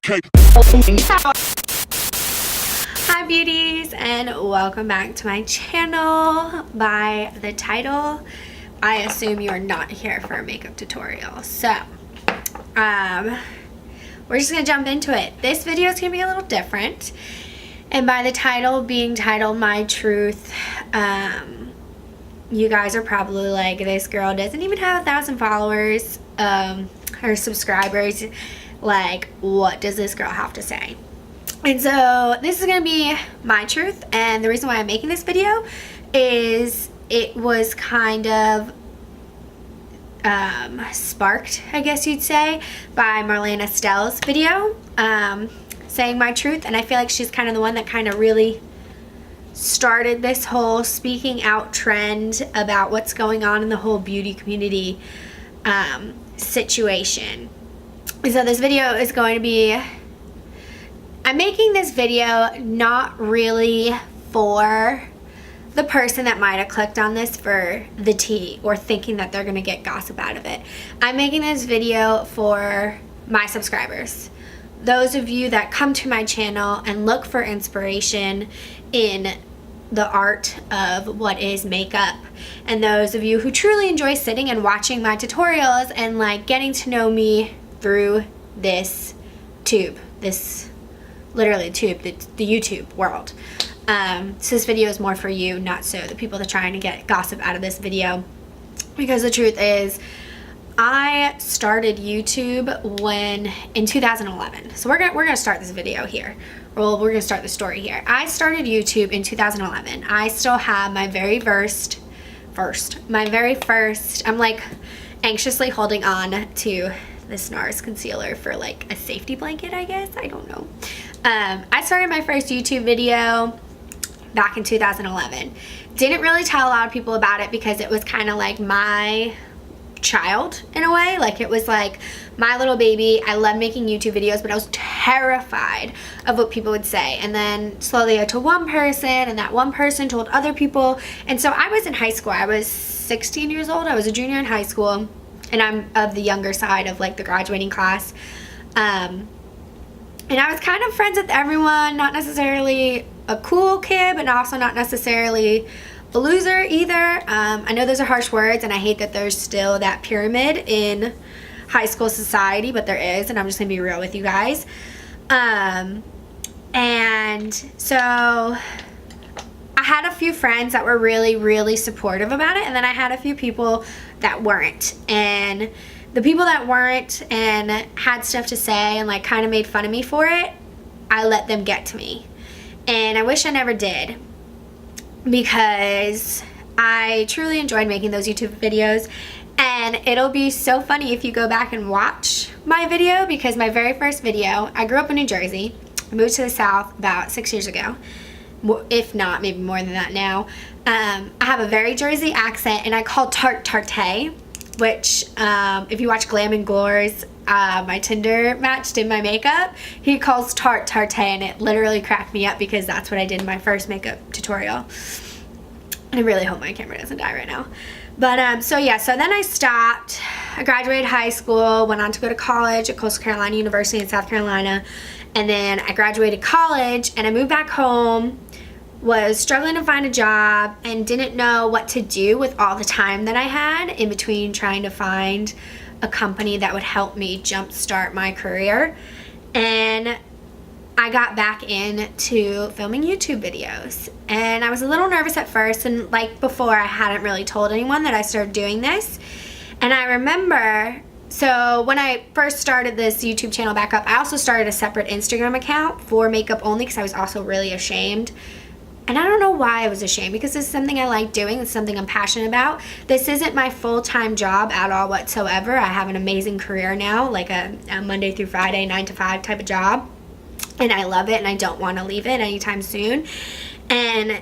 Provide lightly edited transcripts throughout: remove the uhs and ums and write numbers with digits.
Okay. Hi beauties, and welcome back to my channel. By the title, I assume you are not here for a makeup tutorial. So, we're just gonna jump into it. This video is gonna be a little different. And by the title being titled My Truth, you guys are probably like, this girl doesn't even have 1,000 followers or subscribers. Like, what does this girl have to say? And so this is gonna be my truth, and the reason why I'm making this video is it was kind of sparked, I guess you'd say, by Marlena Stell's video saying my truth. And I feel like she's kind of the one that kind of really started this whole speaking out trend about what's going on in the whole beauty community situation. So this video is going to be, I'm making this video not really for the person that might have clicked on this for the tea or thinking that they're going to get gossip out of it. I'm making this video for my subscribers. Those of you that come to my channel and look for inspiration in the art of what is makeup, and those of you who truly enjoy sitting and watching my tutorials and like getting to know me through this tube, this literally tube, the YouTube world. So this video is more for you, not so the people that are trying to get gossip out of this video, because the truth is I started YouTube in 2011. So we're gonna start this video here. Well, we're gonna start the story here. I started YouTube in 2011. I still have my very first, I'm like anxiously holding on to this NARS concealer for like a safety blanket, I guess. I don't know. I started my first YouTube video back in 2011. Didn't really tell a lot of people about it because it was kind of like my child in a way. Like, it was like my little baby. I loved making YouTube videos, but I was terrified of what people would say. And then slowly I told one person, and that one person told other people. And so I was in high school. I was 16 years old. I was a junior in high school, and I'm of the younger side of like the graduating class. And I was kind of friends with everyone, not necessarily a cool kid, but also not necessarily a loser either. I know those are harsh words, and I hate that there's still that pyramid in high school society, but there is, and I'm just gonna be real with you guys. And so I had a few friends that were really, really supportive about it, and then I had a few people that weren't. And the people that weren't and had stuff to say and like kind of made fun of me for it, I let them get to me. And I wish I never did, because I truly enjoyed making those YouTube videos. And it'll be so funny if you go back and watch my video, because my very first video, I grew up in New Jersey. I moved to the South about 6 years ago, if not maybe more than that now. I have a very Jersey accent, and I call tarte, which if you watch Glam and Glory's my Tinder match did my makeup, he calls tarte, and it literally cracked me up because that's what I did in my first makeup tutorial. I really hope my camera doesn't die right now. But so yeah, so then I stopped. I graduated high school, went on to go to college at Coastal Carolina University in South Carolina, and then I graduated college and I moved back home. Was struggling to find a job and didn't know what to do with all the time that I had in between trying to find a company that would help me jumpstart my career. And I got back into filming YouTube videos, and I was a little nervous at first, and like before, I hadn't really told anyone that I started doing this. And I remember, so when I first started this YouTube channel back up, I also started a separate Instagram account for makeup only, because I was also really ashamed. And I don't know why I was ashamed, because this is something I like doing. It's something I'm passionate about. This isn't my full-time job at all whatsoever. I have an amazing career now, like a Monday through Friday, 9 to 5 type of job. And I love it, and I don't want to leave it anytime soon. And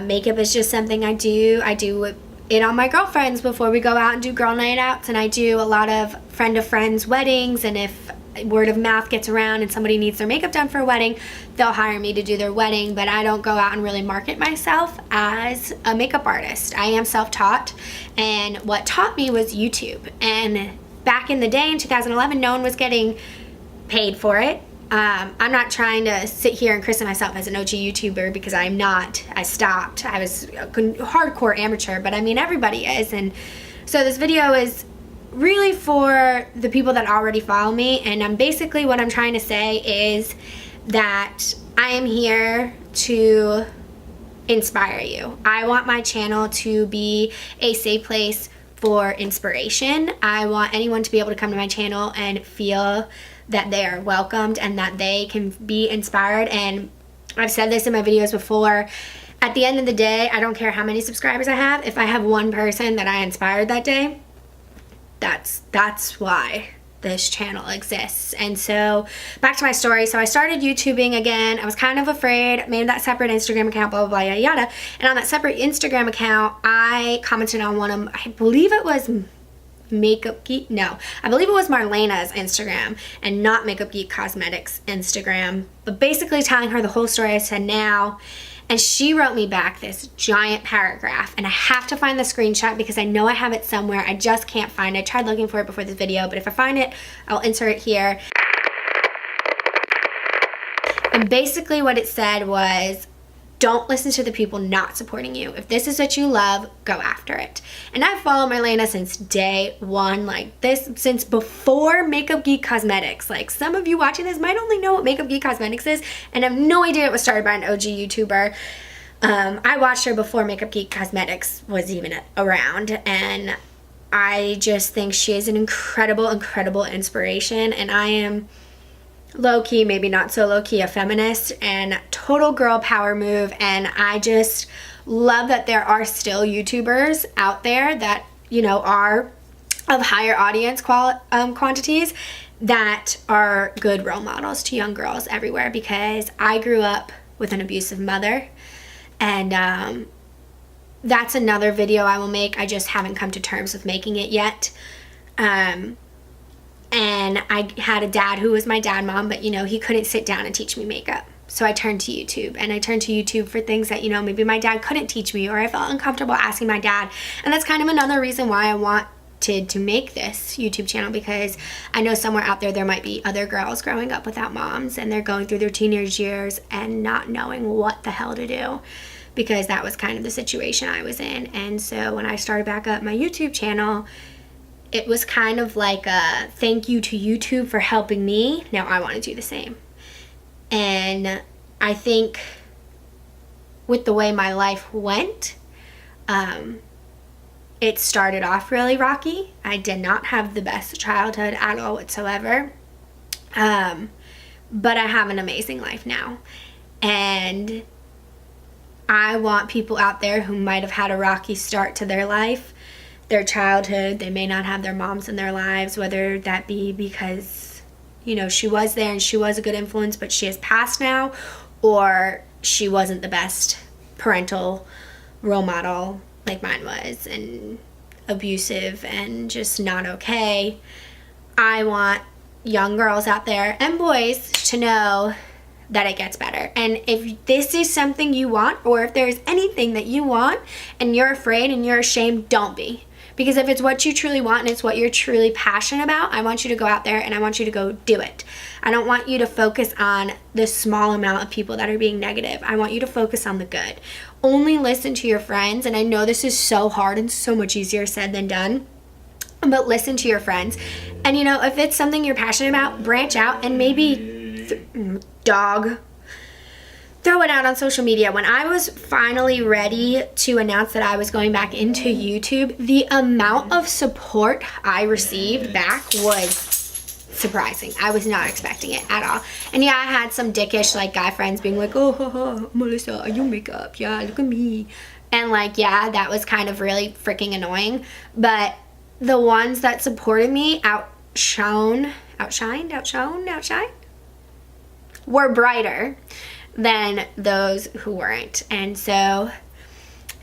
makeup is just something I do. I do it on my girlfriends before we go out and do girl night outs. And I do a lot of friend-of-friends weddings, and if word of mouth gets around and somebody needs their makeup done for a wedding, they'll hire me to do their wedding. But I don't go out and really market myself as a makeup artist. I am self-taught, and what taught me was YouTube. And back in the day in 2011, no one was getting paid for it. I'm not trying to sit here and christen myself as an OG YouTuber, because I'm not. I stopped. I was a hardcore amateur, but I mean, everybody is. And so this video is really for the people that already follow me, and basically what I'm trying to say is that I am here to inspire you. I want my channel to be a safe place for inspiration. I want anyone to be able to come to my channel and feel that they are welcomed and that they can be inspired. And I've said this in my videos before, at the end of the day, I don't care how many subscribers I have. If I have one person that I inspired that day, that's why this channel exists. And so back to my story. So I started YouTubing again. I was kind of afraid, made that separate Instagram account, blah, blah, blah, yada, yada. And on that separate Instagram account, I commented on one of, I believe it was Makeup Geek. No, I believe it was Marlena's Instagram and not Makeup Geek Cosmetics Instagram. But basically telling her the whole story. I said now. And she wrote me back this giant paragraph, and I have to find the screenshot because I know I have it somewhere. I just can't find it. I tried looking for it before this video, but if I find it, I'll insert it here. And basically what it said was, don't listen to the people not supporting you. If this is what you love, go after it. And I've followed Marlena since day one, like this, since before Makeup Geek Cosmetics. Like, some of you watching this might only know what Makeup Geek Cosmetics is and have no idea it was started by an OG YouTuber. I watched her before Makeup Geek Cosmetics was even around, and I just think she is an incredible, incredible inspiration. And I am low-key, maybe not so low-key, a feminist and total girl power move. And I just love that there are still YouTubers out there that, you know, are of higher audience quantities that are good role models to young girls everywhere, because I grew up with an abusive mother, and that's another video I will make. I just haven't come to terms with making it yet. And I had a dad who was my dad mom, but, you know, he couldn't sit down and teach me makeup. So I turned to YouTube, and I turned to YouTube for things that, you know, maybe my dad couldn't teach me, or I felt uncomfortable asking my dad. And that's kind of another reason why I wanted to make this YouTube channel, because I know somewhere out there might be other girls growing up without moms, and they're going through their teenage years and not knowing what the hell to do, because that was kind of the situation I was in. And so when I started back up my YouTube channel, it was kind of like a thank you to YouTube for helping me. Now I want to do the same. And I think with the way my life went, it started off really rocky. I did not have the best childhood at all whatsoever. But I have an amazing life now. And I want people out there who might have had a rocky start to their life, their childhood. They may not have their moms in their lives, whether that be because, you know, she was there and she was a good influence, but she has passed now, or she wasn't the best parental role model like mine was, and abusive and just not okay. I want young girls out there and boys to know that it gets better. And if this is something you want, or if there's anything that you want and you're afraid and you're ashamed, don't be. Because if it's what you truly want and it's what you're truly passionate about, I want you to go out there and I want you to go do it. I don't want you to focus on the small amount of people that are being negative. I want you to focus on the good. Only listen to your friends. And I know this is so hard and so much easier said than done, but listen to your friends. And, you know, if it's something you're passionate about, branch out and maybe throw it out on social media. When I was finally ready to announce that I was going back into YouTube, the amount of support I received back was surprising. I was not expecting it at all. And yeah, I had some dickish like guy friends being like, oh, Melissa, you makeup, yeah, look at me. And like, yeah, that was kind of really freaking annoying. But the ones that supported me outshined, were brighter than those who weren't. And so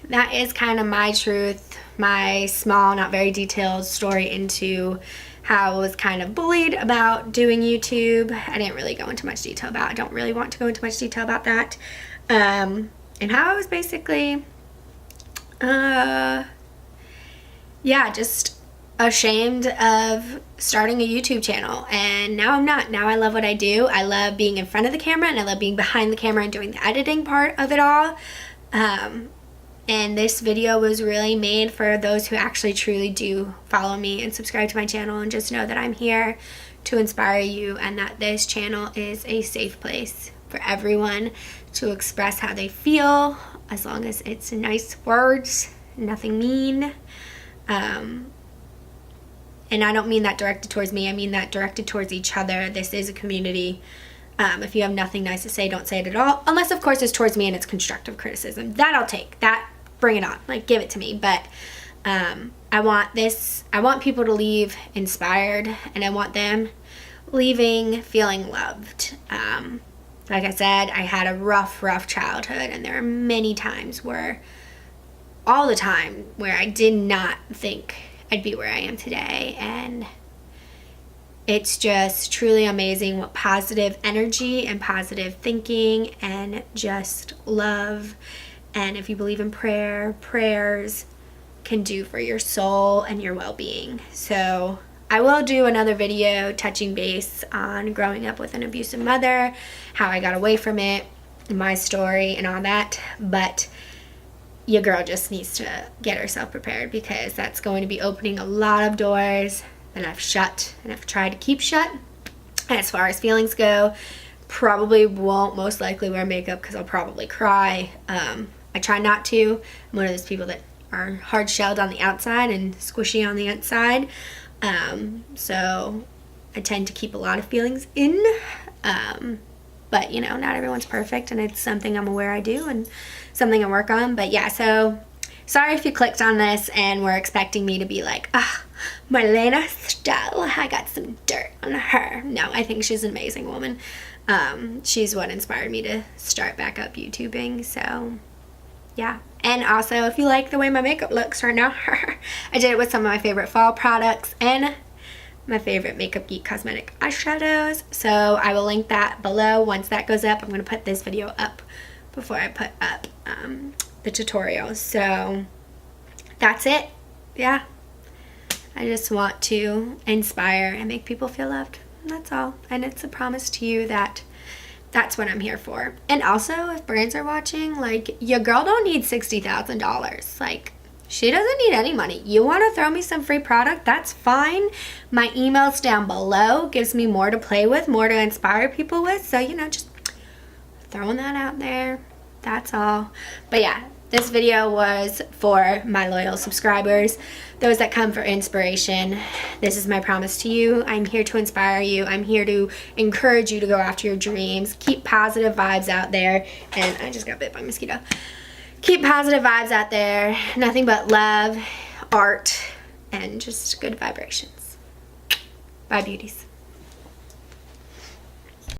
that is kind of my truth, my small, not very detailed story into how I was kind of bullied about doing YouTube. I didn't really go into much detail about it. I don't really want to go into much detail about that. And how I was basically, yeah, just ashamed of starting a YouTube channel, and now I'm not. Now I love what I do. I love being in front of the camera, and I love being behind the camera and doing the editing part of it all. And this video was really made for those who actually truly do follow me and subscribe to my channel, and just know that I'm here to inspire you, and that this channel is a safe place for everyone to express how they feel, as long as it's nice words, nothing mean. And I don't mean that directed towards me, I mean that directed towards each other. This is a community. If you have nothing nice to say, don't say it at all, unless of course it's towards me and it's constructive criticism. That I'll take. That, bring it on, like give it to me. But I want people to leave inspired, and I want them leaving feeling loved. Like I said, I had a rough childhood, and there are many times where, all the time, where I did not think I'd be where I am today. And it's just truly amazing what positive energy and positive thinking and just love, and if you believe in prayers can do for your soul and your well-being. So I will do another video touching base on growing up with an abusive mother, how I got away from it, my story and all that. But your girl just needs to get herself prepared, because that's going to be opening a lot of doors that I've shut and I've tried to keep shut. And as far as feelings go, probably won't most likely wear makeup because I'll probably cry. I try not to. I'm one of those people that are hard shelled on the outside and squishy on the inside. So I tend to keep a lot of feelings in. But you know, not everyone's perfect, and it's something I'm aware I do and something I work on. But yeah, so sorry if you clicked on this and were expecting me to be like, Marlena Stell, I got some dirt on her. No, I think she's an amazing woman. She's what inspired me to start back up YouTubing. So yeah. And also, if you like the way my makeup looks right now, I did it with some of my favorite fall products and my favorite Makeup Geek cosmetic eyeshadows. So I will link that below. Once that goes up, I'm going to put this video up before I put up the tutorial. So that's it. Yeah. I just want to inspire and make people feel loved. That's all. And it's a promise to you that that's what I'm here for. And also, if brands are watching, like, your girl don't need $60,000. Like, she doesn't need any money. You want to throw me some free product? That's fine. My email's down below. Gives me more to play with, more to inspire people with. So, you know, just throwing that out there. That's all. But yeah, this video was for my loyal subscribers, those that come for inspiration. This is my promise to you. I'm here to inspire you. I'm here to encourage you to go after your dreams. Keep positive vibes out there. And I just got bit by a mosquito. Keep positive vibes out there. Nothing but love, art, and just good vibrations. Bye, beauties.